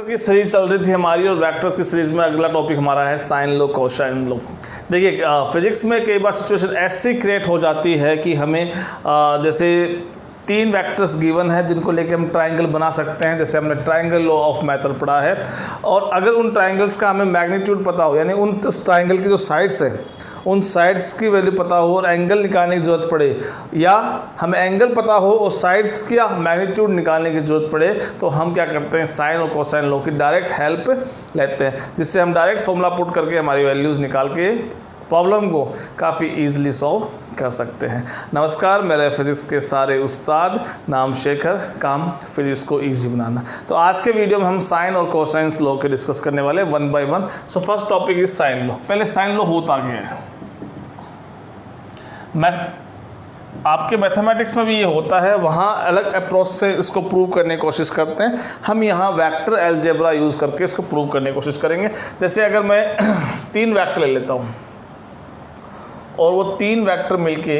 की सीरीज चल रही थी हमारी और वेक्टर्स की सीरीज में अगला टॉपिक हमारा है साइन लो कोसाइन लो। देखिए फिजिक्स में कई बार सिचुएशन ऐसी क्रिएट हो जाती है कि हमें जैसे तीन वेक्टर्स गिवन है जिनको लेके हम ट्रायंगल बना सकते हैं, जैसे हमने ट्रायंगल लॉ ऑफ मेथड पढ़ा है। और अगर उन ट्रायंगल्स का हमें मैग्नीट्यूड पता हो, यानी उन ट्रायंगल की जो साइड्स है उन साइड्स की वैल्यू पता हो और एंगल निकालने की ज़रूरत पड़े, या हमें एंगल पता हो और साइड्स का मैग्नीट्यूड निकालने की ज़रूरत पड़े, तो हम क्या करते हैं साइन और कोसाइन लॉ की डायरेक्ट हेल्प लेते हैं, जिससे हम डायरेक्ट फॉर्मूला पुट करके हमारी वैल्यूज़ निकाल के प्रॉब्लम को काफ़ी ईजिली सॉल्व कर सकते हैं। नमस्कार, मेरे फिजिक्स के सारे उस्ताद, नाम शेखर, काम फिजिक्स को इजी बनाना। तो आज के वीडियो में हम साइन और कोसाइन लॉ के डिस्कस करने वाले हैं one by one. So first topic is sine law. पहले साइन लॉ होता क्या है? आपके मैथमेटिक्स में भी ये होता है, वहाँ अलग अप्रोच से इसको प्रूव करने की कोशिश करते हैं। हम यहाँ वेक्टर अलजेब्रा यूज़ करके इसको प्रूव करने की कोशिश करेंगे। जैसे अगर मैं तीन वेक्टर ले लेता हूँ और वो तीन वेक्टर मिलके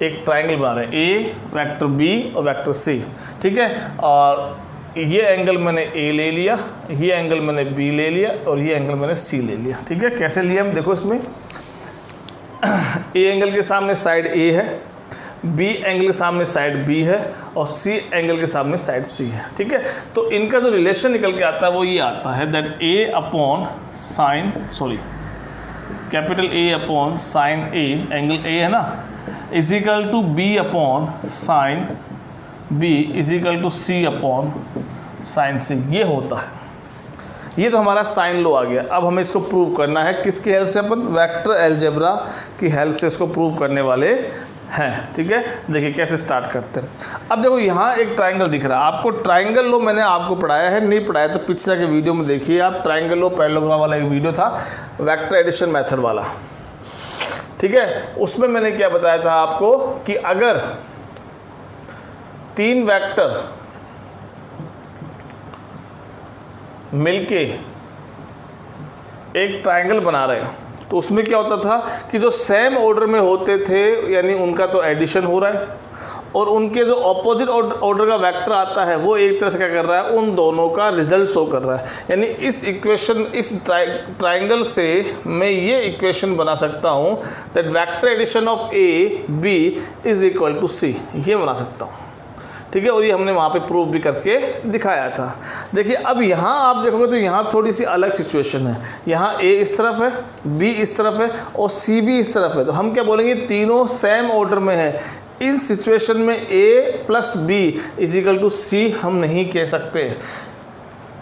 एक ट्रायंगल बना रहे हैं, ए वेक्टर बी और वेक्टर सी, ठीक है। और ये एंगल मैंने ए ले लिया, ये एंगल मैंने बी ले लिया और ये एंगल मैंने सी ले लिया, ठीक है। कैसे लिया हम देखो, इसमें ए एंगल के सामने साइड ए है, बी एंगल के सामने साइड बी है और सी एंगल के सामने साइड सी है, ठीक है। तो इनका जो रिलेशन निकल के आता है वो ये आता है that A upon sine capital A upon sine A, angle A है ना, is equal to B upon sine B is equal to C upon sine C. ये होता है, ये तो हमारा साइन लो आ गया। अब हमें इसको प्रूव करना है, किसकी हेल्प से? अपन वेक्टर अलजेब्रा की हेल्प से इसको प्रूव करने वाले हैं, ठीक है। देखिए कैसे स्टार्ट करते हैं। अब देखो यहाँ एक ट्रायंगल दिख रहा है आपको। ट्रायंगल लो मैंने आपको पढ़ाया है, नहीं पढ़ाया तो पीछे के वीडियो में देखिए आप। ट्रायंगल लो पैरेललोग्राम वाला एक वीडियो था, वेक्टर एडिशन मेथड वाला, ठीक है। उसमें मैंने क्या बताया था आपको कि अगर तीन वेक्टर मिलके एक ट्रायंगल बना रहे हैं तो उसमें क्या होता था कि जो सेम ऑर्डर में होते थे, यानी उनका तो एडिशन हो रहा है, और उनके जो ऑपोजिट ऑर्डर का वेक्टर आता है वो एक तरह से क्या कर रहा है, उन दोनों का रिजल्ट शो कर रहा है। यानी इस इक्वेशन, इस ट्रायंगल से मैं ये इक्वेशन बना सकता हूँ that vector addition of A B is equal to C, ये बना सकता हूँ, ठीक है। और ये हमने वहाँ पे प्रूव भी करके दिखाया था। देखिए अब यहाँ आप देखोगे तो यहाँ थोड़ी सी अलग सिचुएशन है। यहाँ ए इस तरफ है, बी इस तरफ है और सी भी इस तरफ है। तो हम क्या बोलेंगे, तीनों सेम ऑर्डर में है। इस सिचुएशन में A plus B is equal to C हम नहीं कह सकते।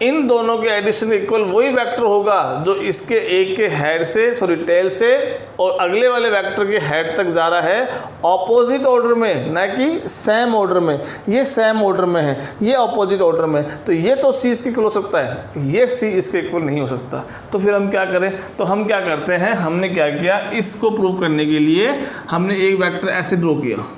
इन दोनों के एडिशन इक्वल वही वेक्टर होगा जो इसके एक के हेड से टेल से और अगले वाले वेक्टर के हेड तक जा रहा है, ऑपोजिट ऑर्डर में, ना कि सेम ऑर्डर में। ये सेम ऑर्डर में है, ये ऑपोजिट ऑर्डर में। तो ये तो सी इसके इक्वल हो सकता है, ये सी इसके इक्वल नहीं हो सकता। तो फिर हम क्या करें? तो हम क्या करते हैं, हमने क्या किया, इसको प्रूव करने के लिए हमने एक वेक्टर ऐसे ड्रॉ किया।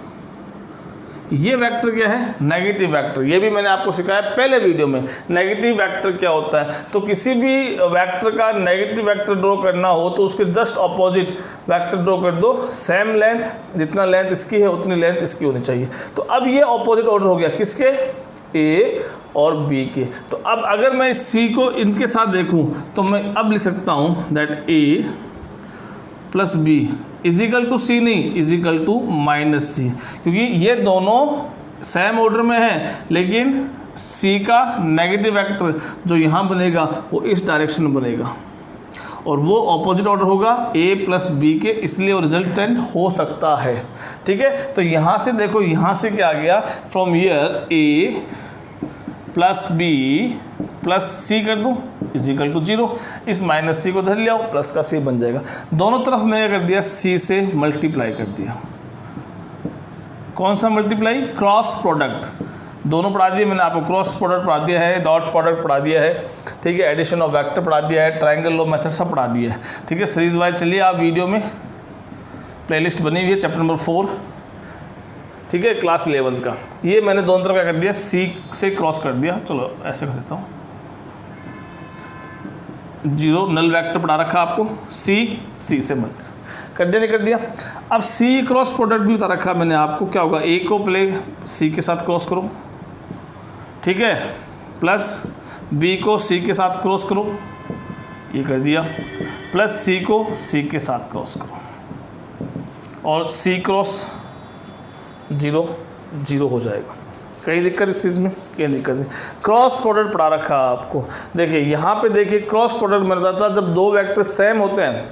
ये वेक्टर क्या है? Negative vector. ये भी मैंने आपको सिखाया पहले वीडियो में। नेगेटिव वेक्टर क्या होता है? तो किसी भी वेक्टर का नेगेटिव वेक्टर ड्रॉ करना हो तो उसके जस्ट ऑपोजिट वेक्टर ड्रॉ कर दो। सेम लेंथ, जितना लेंथ इसकी है उतनी लेंथ इसकी होनी चाहिए। तो अब ये ऑपोजिट ऑर्डर हो गया, किसके? ए और बी के। तो अब अगर मैं सी को इनके साथ देखूं तो मैं अब लिख सकता हूं that A plus B is equal to C, नहीं is equal to minus C, क्योंकि ये दोनों सेम ऑर्डर में है, लेकिन सी का नेगेटिव वेक्टर जो यहाँ बनेगा वो इस डायरेक्शन में बनेगा और वो ऑपोजिट ऑर्डर होगा ए प्लस बी के, इसलिए वो रिजल्टेंट हो सकता है, ठीक है। तो यहाँ से देखो, यहाँ से क्या आ गया, from here A plus B plus C कर दूँ इज इक्वल टू 0। इस माइनस सी को धर लिया, प्लस का सी बन जाएगा। दोनों तरफ मैंने कर दिया, सी से मल्टीप्लाई कर दिया। कौन सा मल्टीप्लाई? Cross product. दोनों पढ़ा दिए मैंने आपको, क्रॉस प्रोडक्ट पढ़ा दिया है, डॉट प्रोडक्ट पढ़ा दिया है, ठीक है। एडिशन ऑफ वेक्टर पढ़ा दिया है, ट्रायंगल लो मेथड सब पढ़ा दिया है, ठीक है। सीरीज वाइज चलिए आप वीडियो में, प्लेलिस्ट बनी हुई है चैप्टर नंबर 4, ठीक है, क्लास 11 का। ये मैंने दोनों तरफ क्या कर दिया, सी से क्रॉस कर दिया। चलो ऐसे कर देता हूँ, 0 नल वेक्टर पढ़ा रखा आपको, सी से मत कर दिया नहीं कर दिया। अब सी क्रॉस प्रोडक्ट भी बता रखा मैंने आपको, क्या होगा, ए को पहले सी के साथ क्रॉस करो, ठीक है, प्लस बी को सी के साथ क्रॉस करो, ये कर दिया, प्लस सी को सी के साथ क्रॉस करो और सी क्रॉस 0 0 हो जाएगा। कहीं दिक्कत इस चीज़ में? कहीं दिक्कत नहीं। क्रॉस प्रोडक्ट पढ़ा रखा आपको। देखिए यहाँ पे देखिए क्रॉस प्रोडक्ट मिलता था जब दो वेक्टर सेम होते हैं,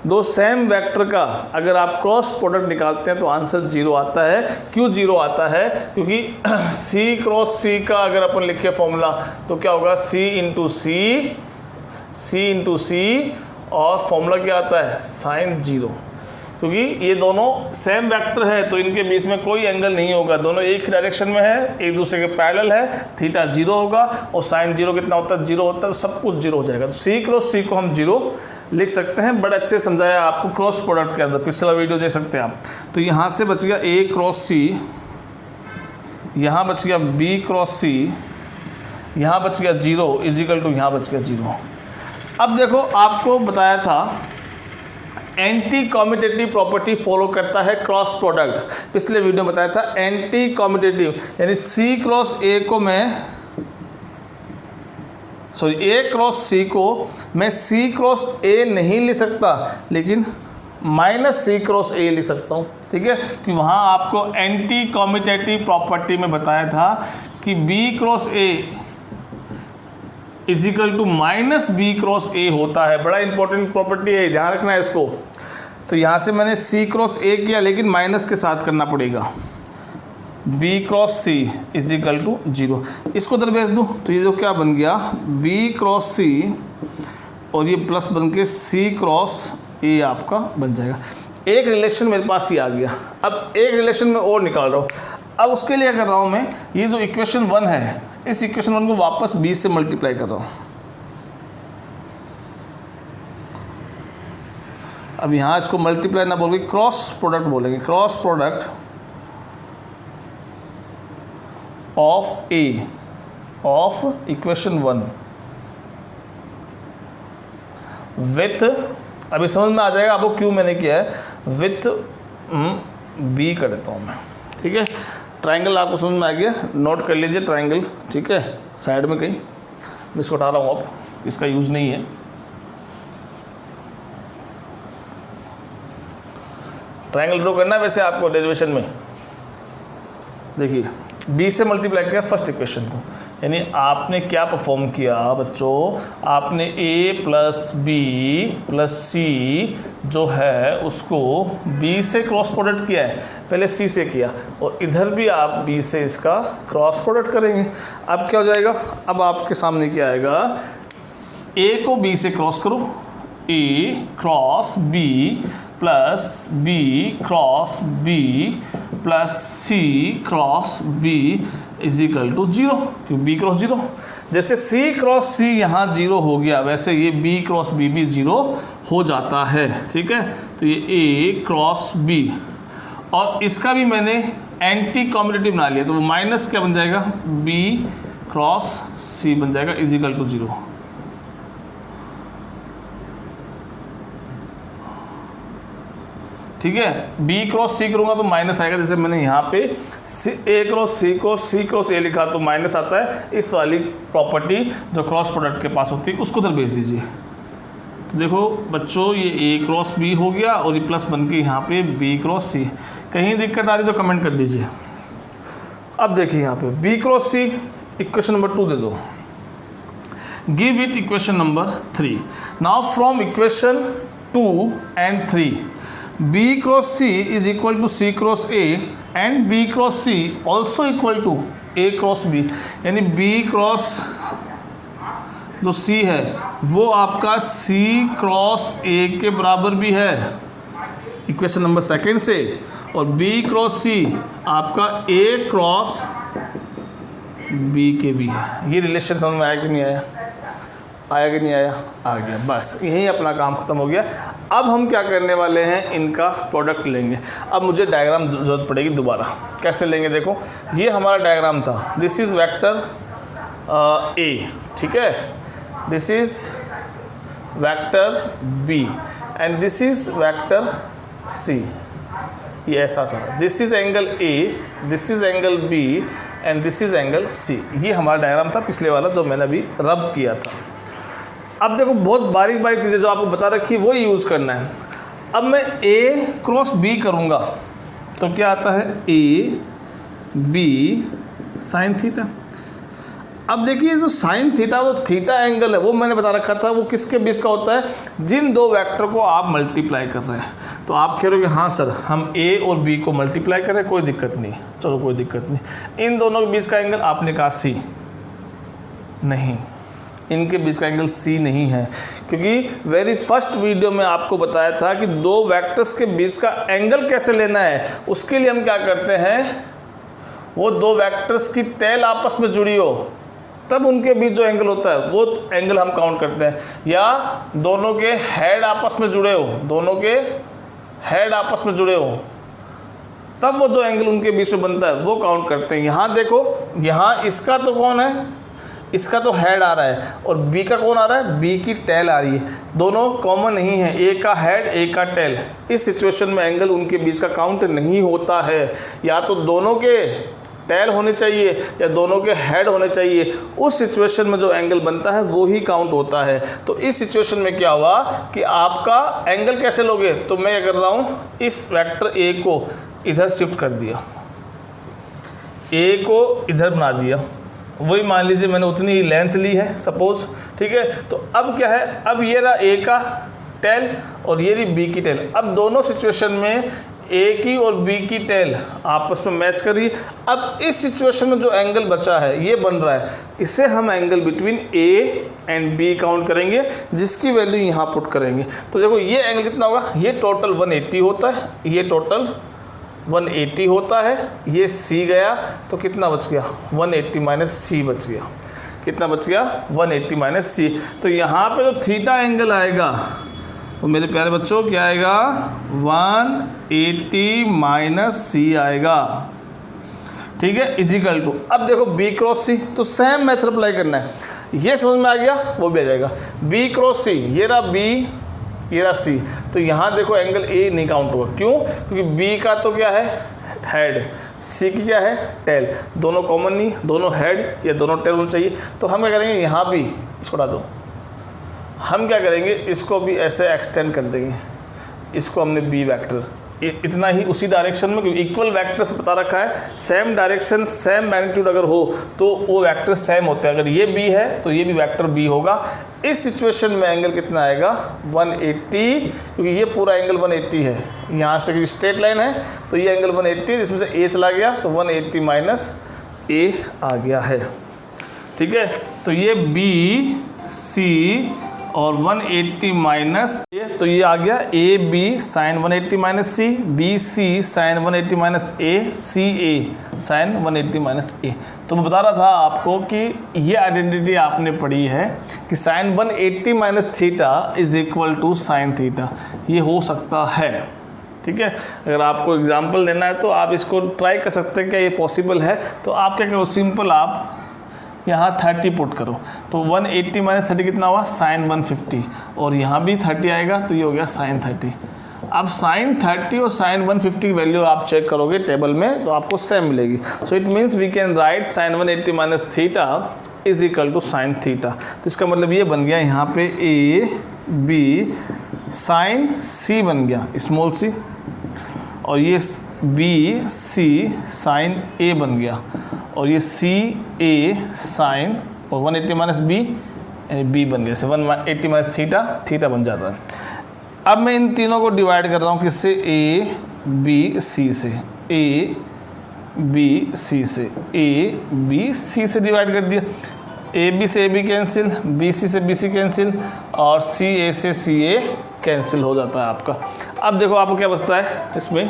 दो सेम वेक्टर का अगर आप क्रॉस प्रोडक्ट निकालते हैं तो आंसर 0 आता है। क्यों 0 आता है? क्योंकि सी क्रॉस सी का अगर अपन लिखे फॉर्मूला तो क्या होगा, सी इंटू सी और फॉर्मूला क्या आता है, साइन 0। क्योंकि ये दोनों सेम वेक्टर है तो इनके बीच में कोई एंगल नहीं होगा, दोनों एक ही डायरेक्शन में है, एक दूसरे के पैरेलल है, थीटा 0 होगा और साइन 0 कितना होता है, 0 होता है, तो सब कुछ 0 हो जाएगा। तो सी क्रॉस सी को हम 0 लिख सकते हैं। बड़े अच्छे समझाया आपको क्रॉस प्रोडक्ट के अंदर, पिछला वीडियो देख सकते हैं आप। तो यहाँ से बच गया ए क्रॉस सी, यहाँ बच गया बी क्रॉस सी, यहाँ बच गया 0 इजिकल टू यहाँ बच गया 0। अब देखो आपको बताया था एंटी कॉम्यूटेटिव प्रॉपर्टी फॉलो करता है क्रॉस प्रोडक्ट, पिछले वीडियो में बताया था एंटी कॉम्यूटेटिव, यानी सी क्रॉस ए को मैं ए क्रॉस सी को मैं सी क्रॉस ए नहीं लिख सकता, लेकिन माइनस सी क्रॉस ए लिख सकता हूँ, ठीक है। कि वहाँ आपको एंटी कॉम्यूटेटिव प्रॉपर्टी में बताया था कि B cross A is equal to minus B cross A होता है। बड़ा इंपॉर्टेंट प्रॉपर्टी है, ध्यान रखना है इसको। तो यहाँ से मैंने सी क्रॉस ए किया लेकिन माइनस के साथ करना पड़ेगा, B cross C is equal to 0। इसको उधर भेज दूँ तो ये जो क्या बन गया, बी क्रॉस सी और ये प्लस बन के सी क्रॉस ए आपका बन जाएगा। एक रिलेशन मेरे पास ही आ गया। अब एक रिलेशन में और निकाल रहा हूँ। अब उसके लिए कर रहा हूँ मैं, ये जो इक्वेशन 1 है, इस इक्वेशन 1 को वापस b से मल्टीप्लाई कर रहा हूँ। अब यहाँ इसको मल्टीप्लाई ना बोल के क्रॉस प्रोडक्ट बोलेंगे, cross product of A of equation 1 with, अभी समझ में आ जाएगा आपको क्यों मैंने किया है, विथ b कर देता हूँ मैं, ठीक है। ट्राइंगल आपको समझ में आ गया, नोट कर लीजिए ट्राइंगल, ठीक है, साइड में कहीं मैं इसको हटा रहा हूँ, अब इसका यूज़ नहीं है। ट्राइंगल ड्रॉ करना है वैसे आपको डेरिवेशन में। देखिए b से मल्टीप्लाई किया फर्स्ट इक्वेशन को, यानी आपने क्या परफॉर्म किया बच्चों, आपने a प्लस बी प्लस सी जो है उसको b से क्रॉस प्रोडक्ट किया है, पहले c से किया और इधर भी आप b से इसका क्रॉस प्रोडक्ट करेंगे। अब क्या हो जाएगा, अब आपके सामने क्या आएगा, a को b से क्रॉस करो, a cross b plus b cross b plus c cross b is equal to 0, क्यों b क्रॉस 0। जैसे c क्रॉस c यहाँ 0 हो गया वैसे ये b क्रॉस b भी 0 हो जाता है, ठीक है। तो ये a क्रॉस b और इसका भी मैंने एंटी कॉम्यूटेटिव बना लिया, तो वो माइनस क्या बन जाएगा, b क्रॉस c बन जाएगा इजिकल टू 0। ठीक है, b क्रॉस c करूँगा तो माइनस आएगा, जैसे मैंने यहाँ पे a क्रॉस c को c क्रॉस a लिखा तो माइनस आता है। इस वाली प्रॉपर्टी जो क्रॉस प्रोडक्ट के पास होती है उसको उधर भेज दीजिए। तो देखो बच्चों ये a क्रॉस b हो गया और ये प्लस बन के यहाँ पे b क्रॉस c। कहीं दिक्कत आ रही तो कमेंट कर दीजिए। अब देखिए यहाँ पे b cross c equation number 2 दे दो, give it equation number 3। Now from equation 2 and 3 b cross c is equal to c cross a and b cross c also equal to a cross b, यानी b cross जो c है वो आपका c cross a के बराबर भी है equation number 2 से, और b cross c आपका a cross b के भी है। ये रिलेशन समझ में आया कि नहीं आया, आया कि नहीं आया, आ गया। बस यही अपना काम खत्म हो गया। अब हम क्या करने वाले हैं, इनका प्रोडक्ट लेंगे। अब मुझे डायग्राम ज़रूरत पड़ेगी दोबारा, कैसे लेंगे, देखो ये हमारा डायग्राम था, दिस इज़ वेक्टर ए, ठीक है, this is vector B and this is vector C, ये ऐसा था। This is angle A, this is angle B and this is angle C. ये हमारा डायग्राम था पिछले वाला जो मैंने अभी रब किया था। अब देखो बहुत बारीक बारीक चीज़ें जो आपको बता रखी है वो यूज़ करना है। अब मैं ए क्रॉस बी करूँगा तो क्या आता है, ए बी साइन थीटा। अब देखिए जो साइन थीटा, जो थीटा एंगल है वो मैंने बता रखा था वो किसके बीच का होता है, जिन दो वेक्टर को आप मल्टीप्लाई कर रहे हैं। तो आप कह रहे हो कि हाँ सर हम ए और बी को मल्टीप्लाई करें, कोई दिक्कत नहीं, चलो कोई दिक्कत नहीं। इन दोनों के बीच का एंगल आपने कहा सी, नहीं, इनके बीच का एंगल सी नहीं है, क्योंकि वेरी फर्स्ट वीडियो में आपको बताया था कि दो वेक्टर्स के बीच का एंगल कैसे लेना है। उसके लिए हम क्या करते हैं, वो दो वेक्टर्स की टेल आपस में जुड़ी हो तब उनके बीच जो एंगल होता है वो एंगल हम काउंट करते हैं, या दोनों के हेड आपस में जुड़े हो, दोनों के हेड आपस में जुड़े हो तब वो जो एंगल उनके बीच में बनता है वो काउंट करते हैं। यहाँ देखो, यहाँ इसका तो कौन है, इसका तो हेड आ रहा है और बी का कौन आ रहा है, बी की टेल आ रही है, दोनों कॉमन नहीं है, ए का हेड ए का टेल। इस सिचुएशन में एंगल उनके बीच का काउंट नहीं होता है, या तो दोनों के टेल होने चाहिए या दोनों के हेड होने चाहिए। उस सिचुएशन में जो एंगल बनता है वो ही काउंट होता है। तो इस सिचुएशन में क्या हुआ कि आपका एंगल कैसे लोगे, तो मैं क्या कर रहा हूँ, इस वेक्टर ए को इधर शिफ्ट कर दिया, ए को इधर बना दिया, वही मान लीजिए मैंने उतनी ही लेंथ ली है सपोज, ठीक है। तो अब क्या है, अब ये रहा ए का टेल और ये रही बी की टेल। अब दोनों सिचुएशन में ए की और बी की टेल आपस में मैच करिए। अब इस सिचुएशन में जो एंगल बचा है ये बन रहा है, इसे हम angle between A and B count करेंगे, जिसकी वैल्यू यहाँ पुट करेंगे। तो देखो ये एंगल कितना होगा, ये टोटल 180 होता है, ये टोटल 180 होता है, ये सी गया तो कितना बच गया, 180 माइनस सी बच गया। कितना बच गया, 180 माइनस सी। तो यहाँ पे जो थीटा एंगल आएगा तो मेरे प्यारे बच्चों क्या आएगा, 180 माइनस सी आएगा, ठीक है, इजिकल टू। अब देखो बी क्रॉस सी, तो सेम मेथड अप्लाई करना है, ये समझ में आ गया, वो भी आ जाएगा। बी क्रॉस सी, ये रहा बी, ये रहा सी, तो यहाँ देखो एंगल ए नहीं काउंट होगा, क्यों, क्योंकि बी का तो क्या है हेड, सी की क्या है टेल, दोनों कॉमन नहीं, दोनों हेड या दोनों टेल होना चाहिए। तो हम क्या करेंगे, यहाँ भी इसको हटा दो, हम क्या करेंगे, इसको भी ऐसे एक्सटेंड कर देंगे, इसको हमने बी वेक्टर, इतना ही उसी डायरेक्शन में, क्योंकि इक्वल वेक्टर से बता रखा है, सेम डायरेक्शन सेम मैग्नीट्यूड अगर हो तो वो वेक्टर सेम होते हैं। अगर ये बी है तो ये भी वेक्टर बी होगा। इस सिचुएशन में एंगल कितना आएगा, 180, क्योंकि ये पूरा एंगल 180 है, यहाँ से क्योंकि स्ट्रेट लाइन है तो ये एंगल 180, जिसमें से ए चला गया तो 180 माइनस ए आ गया है, ठीक है। तो ये बी सी और 180 माइनस ए, तो ये आ गया A B sine 180 minus C, B C sine 180 minus A, C A sine 180 minus A. तो मैं बता रहा था आपको कि ये आइडेंटिटी आपने पढ़ी है कि sine 180 minus theta is equal to sine theta, ये हो सकता है, ठीक है। अगर आपको एग्जाम्पल देना है तो आप इसको ट्राई कर सकते हैं, क्या ये पॉसिबल है। तो आप क्या करो, सिंपल आप यहाँ 30 पुट करो, तो 180 माइनस 30 कितना हुआ, साइन 150, और यहाँ भी 30 आएगा तो ये हो गया साइन 30। अब साइन 30 और साइन 150 की वैल्यू आप चेक करोगे टेबल में तो आपको सेम मिलेगी। So it means we can write sine 180 minus theta is equal to sine theta. तो इसका मतलब ये बन गया, यहाँ पे ए बी साइन सी बन गया स्मॉल सी, और ये बी सी साइन ए बन गया, और ये सी ए साइन, और 180 माइनस बी यानी बी बन गया, 180 माइनस थीटा, थीटा बन जाता है। अब मैं इन तीनों को डिवाइड कर रहा हूँ किससे, ए बी सी से, ए बी सी से, ए बी सी से डिवाइड कर दिया, ए बी से A B cancel, B C से बी सी कैंसिल, और सी ए से सी ए कैंसिल हो जाता है आपका। अब देखो आपको क्या बचता है इसमें,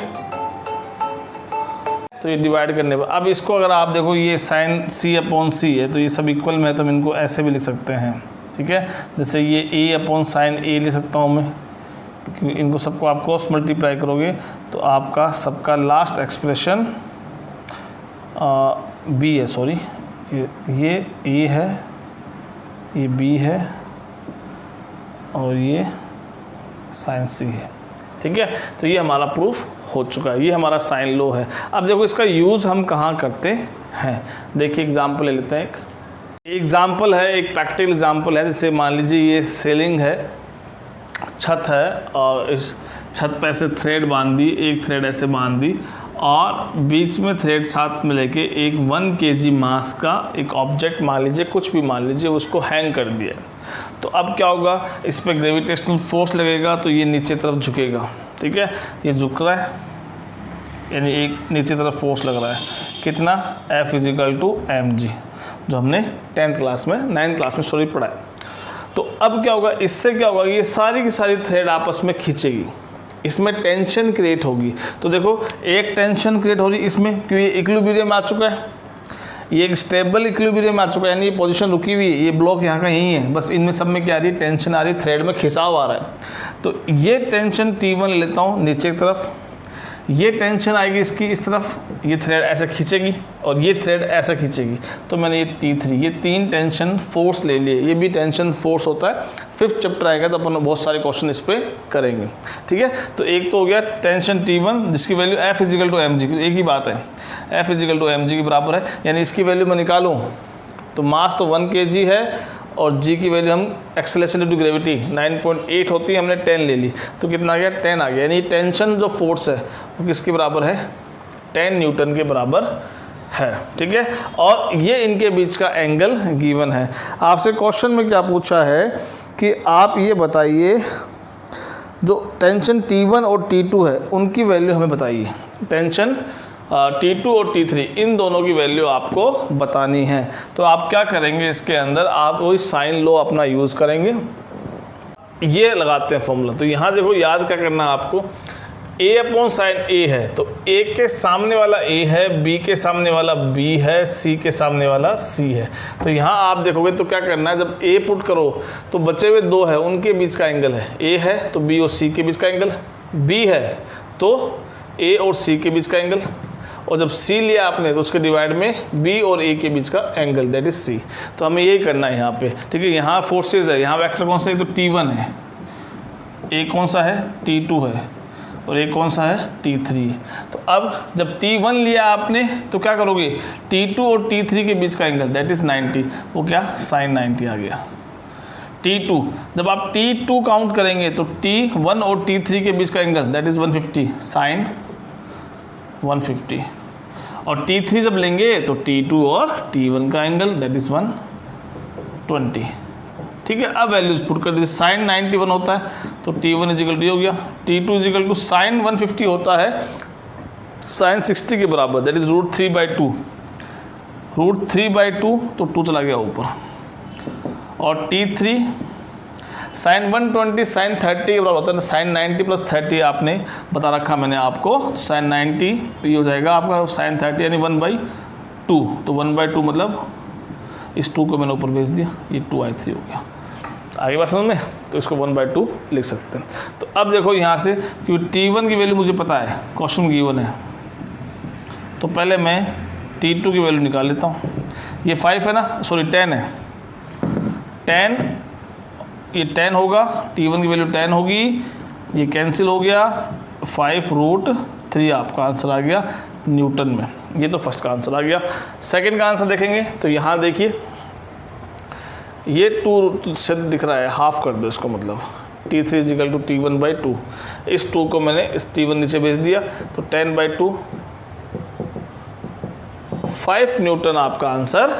तो ये डिवाइड करने पर, अब इसको अगर आप देखो ये साइन सी अपॉन सी है तो ये सब इक्वल में है, तो हम इनको ऐसे भी लिख सकते हैं, ठीक है। जैसे ये ए अपॉन साइन ए लिख सकता हूँ मैं, क्योंकि इनको सबको आप क्रॉस मल्टीप्लाई करोगे तो आपका सबका लास्ट एक्सप्रेशन बी है, सॉरी ये ए है, ये बी है, और ये साइन सी है। ठीक है। तो ये हमारा प्रूफ हो चुका है, ये हमारा साइन लॉ है। अब देखो इसका यूज़ हम कहाँ करते हैं, देखिए एग्जाम्पल ले लेते हैं। एक एग्जाम्पल है, एक प्रैक्टिकल एग्जाम्पल है। जैसे मान लीजिए ये सीलिंग है, छत है, और इस छत पे ऐसे थ्रेड बांध दी, एक थ्रेड ऐसे बांध दी, और बीच में थ्रेड साथ में लेके एक 1 kg मास का एक ऑब्जेक्ट मान लीजिए, कुछ भी मान लीजिए, उसको हैंग कर दिया। तो अब क्या होगा, इस पर ग्रेविटेशनल फोर्स लगेगा तो ये नीचे तरफ झुकेगा, ठीक है। ये झुक रहा है, यानी एक नीचे तरफ फोर्स लग रहा है, कितना, F = mg, जो हमने 9th क्लास में पढ़ा है। तो अब क्या होगा, इससे क्या होगा, ये सारी की सारी थ्रेड आपस में खींचेगी, इसमें टेंशन क्रिएट होगी। तो देखो एक टेंशन क्रिएट हो रही इसमें, क्योंकि ये इक्विलिब्रियम में आ चुका है, ये एक स्टेबल इक्विलिब्रियम में आ चुका है, यानी ये पोजीशन रुकी हुई है, ये ब्लॉक यहाँ का यही है, बस इनमें सब में क्या आ रही है, टेंशन आ रही है, थ्रेड में खिंचाव आ रहा है। तो ये टेंशन T1 लेता हूँ नीचे की तरफ, ये टेंशन आएगी इसकी इस तरफ, ये थ्रेड ऐसे खींचेगी और ये थ्रेड ऐसा खींचेगी, तो मैंने ये T3, ये 3 टेंशन फोर्स ले लिए। ये भी टेंशन फोर्स होता है, 5th चैप्टर आएगा तो अपन बहुत सारे क्वेश्चन इस पर करेंगे, ठीक है। तो एक तो हो गया टेंशन T1 जिसकी वैल्यू F = mg, एक ही बात है, F = mg के बराबर है, यानी इसकी वैल्यू मैं निकालूँ तो मास तो 1 kg है, और g की वैल्यू हम एक्सेलरेशन ड्यू टू ग्रेविटी 9.8 होती है, हमने 10 ले ली, तो कितना आ गया, 10 आ गया। यानी टेंशन जो फोर्स है वो किसके बराबर है, 10 न्यूटन के बराबर है, ठीक है। और ये इनके बीच का एंगल गिवन है। आपसे क्वेश्चन में क्या पूछा है कि आप ये बताइए जो टेंशन T1 और T2 है उनकी वैल्यू हमें बताइए। टेंशन T2 और T3 इन दोनों की वैल्यू आपको बतानी है। तो आप क्या करेंगे, इसके अंदर आप वही साइन लॉ अपना यूज़ करेंगे। ये लगाते हैं फॉर्मूला। तो यहाँ देखो याद क्या करना है आपको, A/sin A है, तो A के सामने वाला A है, B के सामने वाला B है, C के सामने वाला C है। तो यहाँ आप देखोगे तो क्या करना है, जब A पुट करो तो बचे हुए 2 है, उनके बीच का एंगल है, A है तो B और C के बीच का एंगल, B है तो A और C के बीच का एंगल, और जब C लिया आपने तो उसके डिवाइड में B और A के बीच का एंगल, दैट इज C। तो हमें यही करना है यहाँ पे, ठीक है। यहाँ फोर्सेज है, यहाँ वेक्टर कौन सा है, तो T1 है, A कौन सा है, T2 है, और एक कौन सा है, T3 है। तो अब जब T1 लिया आपने तो क्या करोगे, T2 और T3 के बीच का एंगल दैट इज 90, वो क्या, sin 90 आ गया। T2 जब आप T2 काउंट करेंगे तो T1 और T3 के बीच का एंगल दैट इज 150, sin 150, और T3 जब लेंगे तो T2 और T1 का एंगल दैट इज 120, ठीक है। अब वैल्यूज पुट कर दीजिए, sin 91 होता है तो T1 = हो गया, T2 = sin 150 होता है sin 60 के बराबर, दैट इज √3/2, √3/2 तो 2 चला गया ऊपर, और T3 sin 120 sin 30 के बराबर होता है, sin 90 + 30 आपने बता रखा मैंने आपको, तो sin 90 ये हो जाएगा आपका sin 30 यानी 1/2, तो 1/2 मतलब इस 2 को मैंने ऊपर भेज दिया, ये 2i3 हो गया। आगे बात समझ में, तो इसको 1/2 लिख सकते हैं। तो अब देखो यहाँ से, क्योंकि T1 की वैल्यू मुझे पता है, क्वेश्चन गिवन है, तो पहले मैं T2 की वैल्यू निकाल लेता हूँ। ये 5 है ना, सॉरी 10 है, 10 ये 10 होगा, T1 की वैल्यू 10 होगी, ये कैंसिल हो गया, 5√3 आपका आंसर आ गया न्यूटन में। ये तो फर्स्ट का आंसर आ गया। सेकंड का आंसर देखेंगे तो यहाँ देखिए, ये 2 से दिख रहा है, हाफ कर दो इसको, मतलब T3 = T1/2, इस 2 को मैंने इस T1 नीचे भेज दिया, तो 10/2 5 न्यूटन आपका आंसर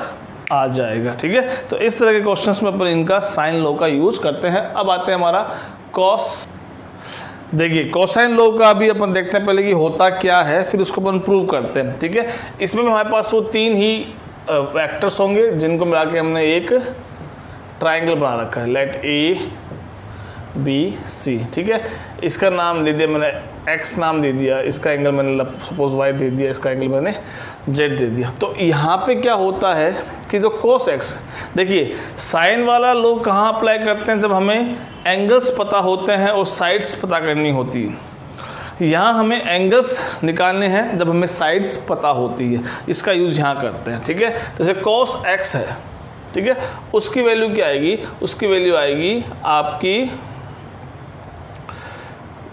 आ जाएगा, ठीक है। तो इस तरह के क्वेश्चंस में अपन इनका साइन लॉ का यूज करते हैं। अब आते हैं हमारा कॉस। देखिए कोसाइन लॉ का भी अपन देखते हैं पहले कि होता क्या है, फिर उसको अपन प्रूव करते हैं, ठीक है। इसमें हमारे पास वो 3 ही वेक्टर्स होंगे जिनको मिला के हमने एक ट्राइंगल बना रखा है, लेट ABC, ठीक है। इसका नाम दे दिया मैंने x नाम दे दिया, इसका एंगल मैंने सपोज y दे दिया, इसका एंगल मैंने z दे दिया। तो यहाँ पे क्या होता है कि जो cos x, देखिए साइन वाला लोग कहाँ अप्लाई करते हैं, जब हमें एंगल्स पता होते हैं और साइड्स पता करनी होती है। यहाँ हमें एंगल्स निकालने हैं जब हमें साइड्स पता होती है, इसका यूज़ यहाँ करते हैं, ठीक है। जैसे cos x है, ठीक है, उसकी वैल्यू क्या आएगी, उसकी वैल्यू आएगी आपकी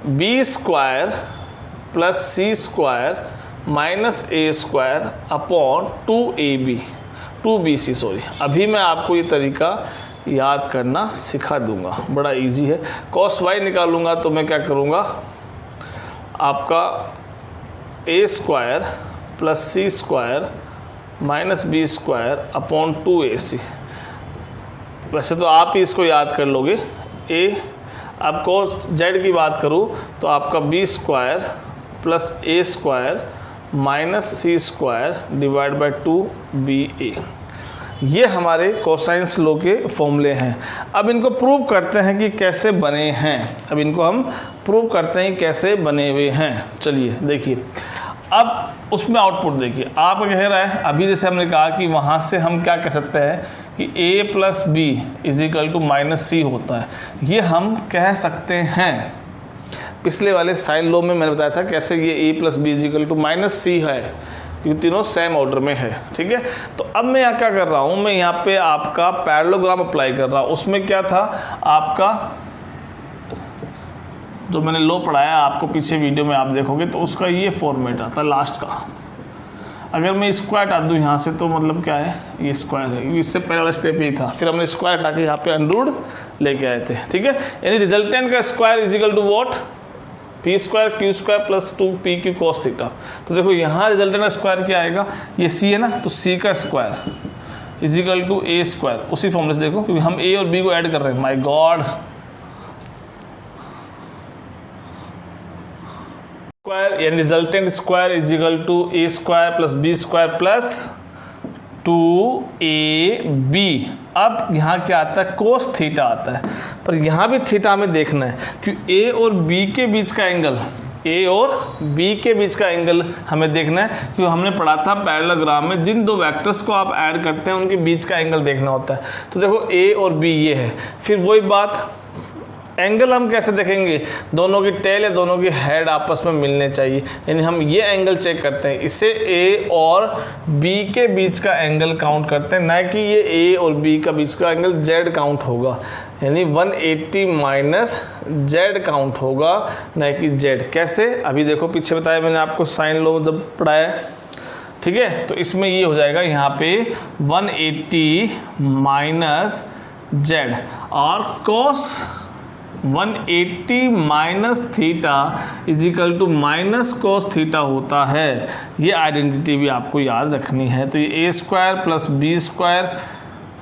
B square plus C square minus ए स्क्वायर अपॉन 2BC सॉरी। अभी मैं आपको ये तरीका याद करना सिखा दूंगा, बड़ा इजी है। cos y निकालूंगा तो मैं क्या करूँगा, आपका A square plus C square minus B square upon 2AC। वैसे तो आप ही इसको याद कर लोगे। ए अब cos z की बात करूँ तो आपका B square plus A square minus C square divide by 2BA। ये हमारे कोसाइंस लॉ के फॉर्मूले हैं। अब इनको प्रूव करते हैं कि कैसे बने हैं। अब इनको हम प्रूव करते हैं कैसे बने हुए हैं। चलिए देखिए, अब उसमें आउटपुट देखिए। आप कह रहा है अभी जैसे हमने कहा कि वहाँ से हम क्या कह सकते हैं कि a plus B is equal to minus C होता है। ये हम कह सकते हैं। पिछले वाले साइन लॉ में मैंने बताया था कैसे ये a plus B is equal to minus C है, क्योंकि तीनों सेम ऑर्डर में है। ठीक है, तो अब मैं यहाँ क्या कर रहा हूँ, मैं यहाँ पे आपका पैरेललोग्राम अप्लाई कर रहा हूँ। उसमें क्या था, आपका जो मैंने लॉ पढ़ाया आपको पीछे वीडियो में आप देखोगे तो उसका ये फॉर्मेट आता है लास्ट का। अगर मैं स्क्वायर हटा दूँ यहाँ से तो मतलब क्या है, ये स्क्वायर है। इससे पहले वाला स्टेप यही था, फिर हमने स्क्वायर हटा के यहाँ पे अंडरूट लेके आए थे। ठीक है, यानी रिजल्टेंट का square is equal to what, P square Q square plus 2PQ cos theta. तो देखो यहाँ रिजल्टेंट का स्क्वायर क्या आएगा, ये सी है ना, तो सी का square is equal to A square. उसी फॉर्मूले से देखो, क्योंकि हम ए और बी को ऐड कर रहे हैं। माय गॉड, स्क्वायर यानी resultant square is equal to A square plus B square plus 2AB। अब यहाँ क्या आता है, कोस थीटा आता है। पर यहाँ भी थीटा हमें देखना है, क्योंकि ए और बी के बीच का एंगल, ए और बी के बीच का एंगल हमें देखना है, क्योंकि हमने पढ़ा था पैरेललोग्राम में जिन दो वेक्टर्स को आप ऐड करते हैं उनके बीच का एंगल देखना होता है। तो देखो ए और बी ये है, फिर वही बात एंगल हम कैसे देखेंगे, दोनों की टेल या दोनों की हेड आपस में मिलने चाहिए। यानी हम ये एंगल चेक करते हैं, इससे ए और बी के बीच का एंगल काउंट करते हैं, ना कि ये ए और बी का बीच का एंगल जेड काउंट होगा। यानी 180 माइनस जेड काउंट होगा, ना कि जेड। कैसे, अभी देखो पीछे बताया मैंने आपको साइन लॉ जब पढ़ाया। ठीक है, तो इसमें ये हो जाएगा यहाँ पे 180 माइनस जेड और cos 180 minus theta is equal to minus cos theta होता है। ये आइडेंटिटी भी आपको याद रखनी है। तो ये ए स्क्वायर प्लस बी स्क्वायर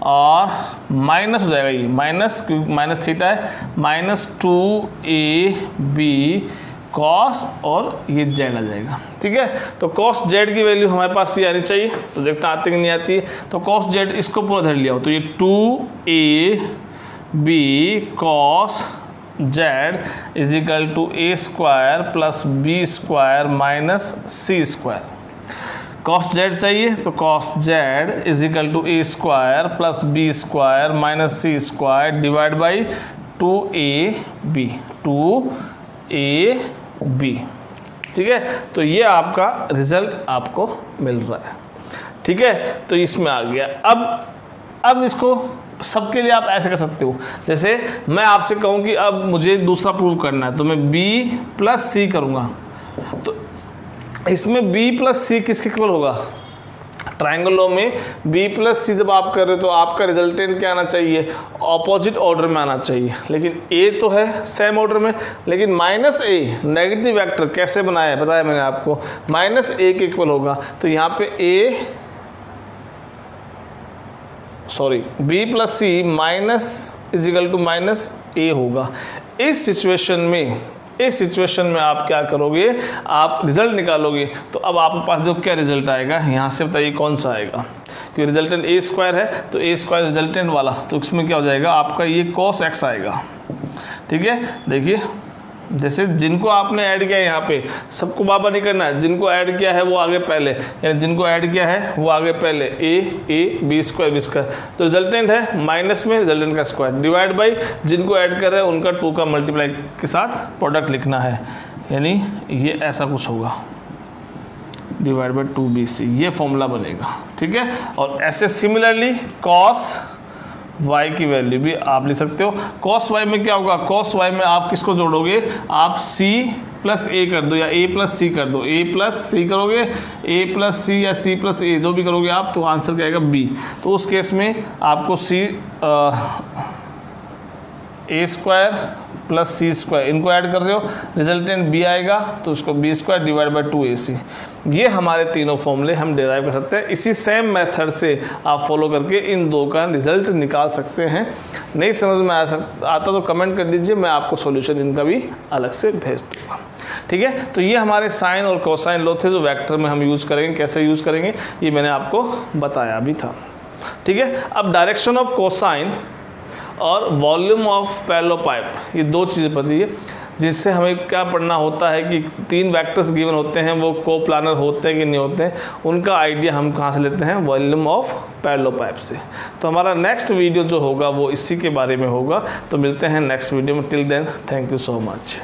और माइनस हो जाएगा, ये माइनस माइनस थीटा है, माइनस 2AB कॉस और ये जेड आ जाएगा। ठीक है, तो कॉस जेड की वैल्यू हमारे पास ये आनी चाहिए। तो देखते आती कि नहीं आती है। तो कॉस जेड इसको पूरा धर लिया हो तो ये 2AB cos Z is equal to A square plus B square minus C square. Cos Z चाहिए तो cos Z is equal to A square plus B square minus C square divide by 2AB। ठीक है, तो ये आपका result आपको मिल रहा है। ठीक है, तो इसमें आ गया। अब इसको सबके लिए आप ऐसे कर सकते हो, जैसे मैं आपसे कहूँ कि अब मुझे दूसरा प्रूव करना है तो मैं b प्लस सी करूँगा। तो इसमें b प्लस सी किसके इक्वल होगा, ट्रायंगल लॉ में b प्लस सी जब आप कर रहे हो तो आपका रिजल्टेंट क्या आना चाहिए, ऑपोजिट ऑर्डर में आना चाहिए। लेकिन a तो है सेम ऑर्डर में, लेकिन माइनस a नेगेटिव वेक्टर कैसे बनाया है बताया मैंने आपको, माइनस a के इक्वल होगा। तो यहाँ पे b plus C minus is equal to minus a होगा। इस सिचुएशन में आप क्या करोगे, आप रिजल्ट निकालोगे। तो अब आपके पास जो क्या रिजल्ट आएगा, यहाँ से बताइए कौन सा आएगा, क्योंकि रिजल्टेंट ए स्क्वायर है तो ए स्क्वायर रिजल्टेंट वाला, तो इसमें क्या हो जाएगा आपका ये cos x आएगा। ठीक है, देखिए जैसे जिनको आपने ऐड किया है यहाँ पे सबको बाबा नहीं करना है, जिनको ऐड किया है वो आगे पहले, यानी जिनको ऐड किया है वो आगे पहले a b square b square. तो रिजल्टेंट है माइनस में रिजल्टेंट का स्क्वायर डिवाइड बाई जिनको ऐड कर रहे हैं उनका 2 का मल्टीप्लाई के साथ प्रोडक्ट लिखना है, यानी ये ऐसा कुछ होगा डिवाइड बाई 2BC, ये फॉर्मूला बनेगा। ठीक है, और ऐसे सिमिलरली cos y की वैल्यू भी आप लिख सकते हो। cos y में क्या होगा, cos y में आप किसको जोड़ोगे, आप c प्लस a कर दो या a प्लस c कर दो, a प्लस c करोगे, a प्लस c या c प्लस a जो भी करोगे आप, तो आंसर क्या आएगा b। तो उस केस में आपको a square plus C square इनको ऐड कर रहे हो, रिजल्टेंट b आएगा, तो उसको b square divide by 2ac। ये हमारे तीनों फॉर्मूले हम डिराइव कर सकते हैं। इसी सेम मेथड से आप फॉलो करके इन दो का रिजल्ट निकाल सकते हैं। नहीं समझ में आता तो कमेंट कर दीजिए, मैं आपको सॉल्यूशन इनका भी अलग से भेज दूँगा। ठीक है, तो ये हमारे साइन और कोसाइन लॉ थे जो वेक्टर में हम यूज़ करेंगे। कैसे यूज़ करेंगे ये मैंने आपको बताया भी था। ठीक है, अब डायरेक्शन ऑफ कोसाइन और वॉल्यूम ऑफ पैरेललोपाइप, ये दो चीज़ें पता है जिससे हमें क्या पढ़ना होता है कि तीन वेक्टर्स गिवन होते हैं, वो कोप्लानर होते हैं कि नहीं होते हैं, उनका आइडिया हम कहाँ से लेते हैं, वॉल्यूम ऑफ पैरेललोपाइप से। तो हमारा नेक्स्ट वीडियो जो होगा वो इसी के बारे में होगा। तो मिलते हैं नेक्स्ट वीडियो में। Till then thank you so much.